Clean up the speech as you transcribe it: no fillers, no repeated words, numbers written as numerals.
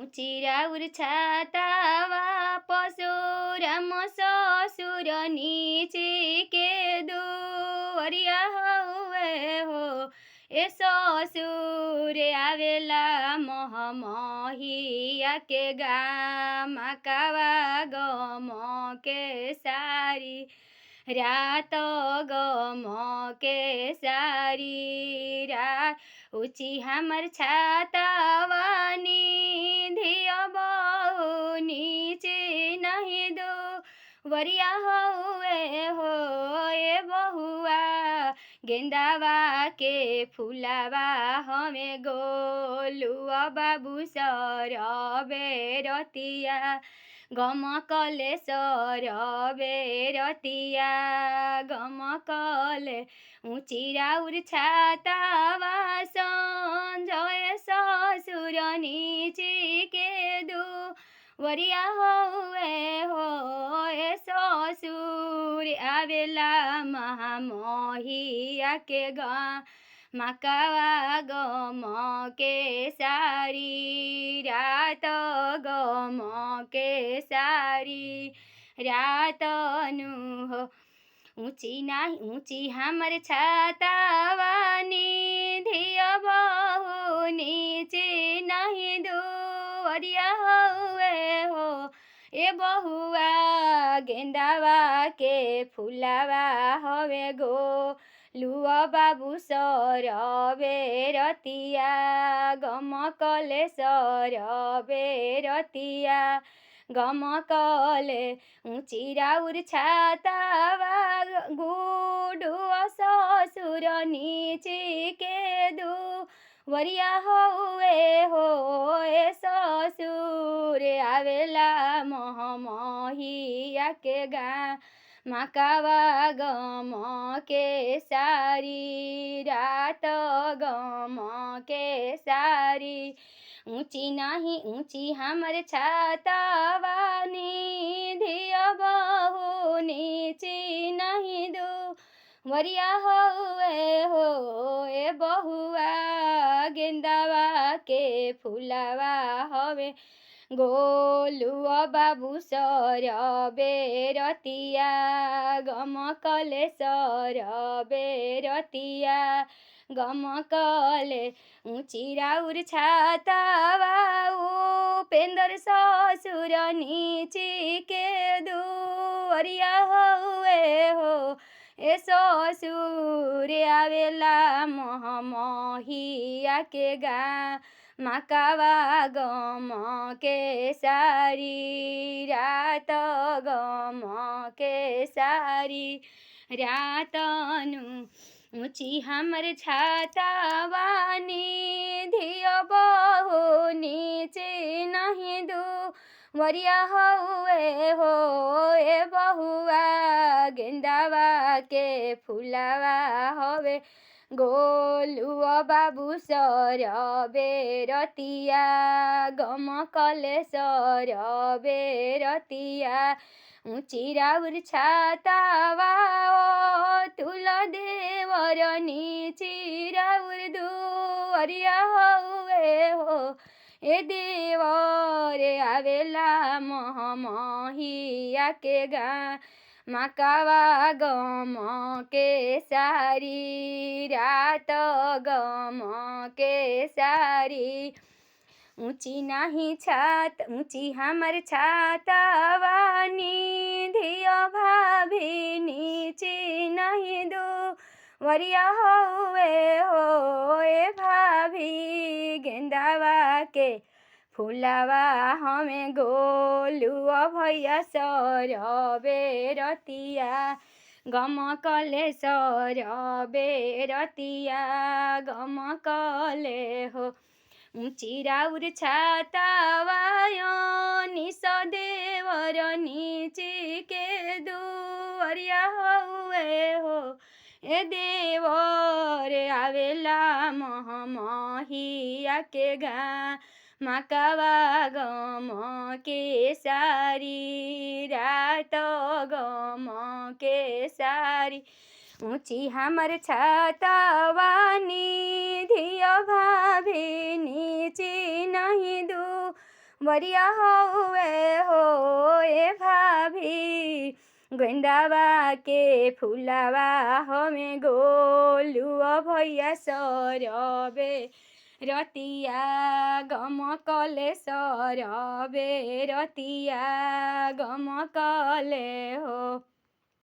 ऊँची राउर छातावा परशुराम ससुर नीचे के दुवरिया हउए हो। ए ससुर आवेला महमहिया के गाम कावा गम के सारी रात गम के सारी रात ऊँची हमर छातावा निधिया बहु नीचे नहीं दो वरिया हउए हो। ए बहुआ गेंदावा के फुलावा हमें गोलुआ बाबू सरबे रतिया गम कले सरबे रतिया गम कले ऊँची राउर छातावा संजय ससुर नीचे के दुवरिया हउए हो। ए ससुर आवेला महामहिया के मकावा गम के सारी रात गम के सारी रात नु हो। ऊँची हमर छातावा निधिया बहु नीचे नहीं दुवरिया हउए हो। ए बहुआ गेंदावा के फुलावा हवे गोलुआ बाबू सरबे रतिया गम कले सरबे रतिया गम कले ऊँची राउर छातावा गुडुआ ससुर नीचे के दुवरिया हउए हो। ए ससुर आवेला महमहिया के मकावा गम के सारी रात गम के सारी ऊँची हमर छातावा निधिया बहु नीचे नहीं दुवरिया हउए हो। ए बहुआ गेंदावा के फुलावा हवे गोलुआ बाबू सरबे रतिया गम कले सरबे रतिया गम कले ऊँची राउर छातावा उपेंद्र ससुर नीचे के दुवरिया हउए हो। ए ससुर आवेला महमहिया के मकावा गम के सारी रात गम के सारी रात नु ऊँची हमर छातावा निधिया बहु नीचे नहीं दुवरिया हउए हो। ए बहुआ गेंदावा के फुलावा हवे गोलुआ बाबू सरबे रतिया गम कले सरबे रतिया ऊँची राउर छातावा तुल देवर नीचे राउर दुवरिया हउए हो। ए देवर आवेला महमहिया के मकावा गम के सारी रात गम के सारी ऊँची हमर छातावा निधिया भाभी नीचे नहीं दुवरिया हउए हो। ए भाभी गेंदावा के फुलावा हमें गोलुआ भैया सरबे रतिया गम कले सरबे रतिया गम कले हो। ऊँची राउर छातावा निस देवर नीचे के दुवरिया हउए हो। ए देवर आवेला महमहिया के मकावा गम के सारी रात गम के सारी ऊँची हमर छातावा निधिया भाभी नीचे नहीं वरिया हौवे हो ए भाभी गेंदावा के फुलावा हमें गोलुआ भैया सरबे रतिया गमकले सरबे रतिया गमकले हो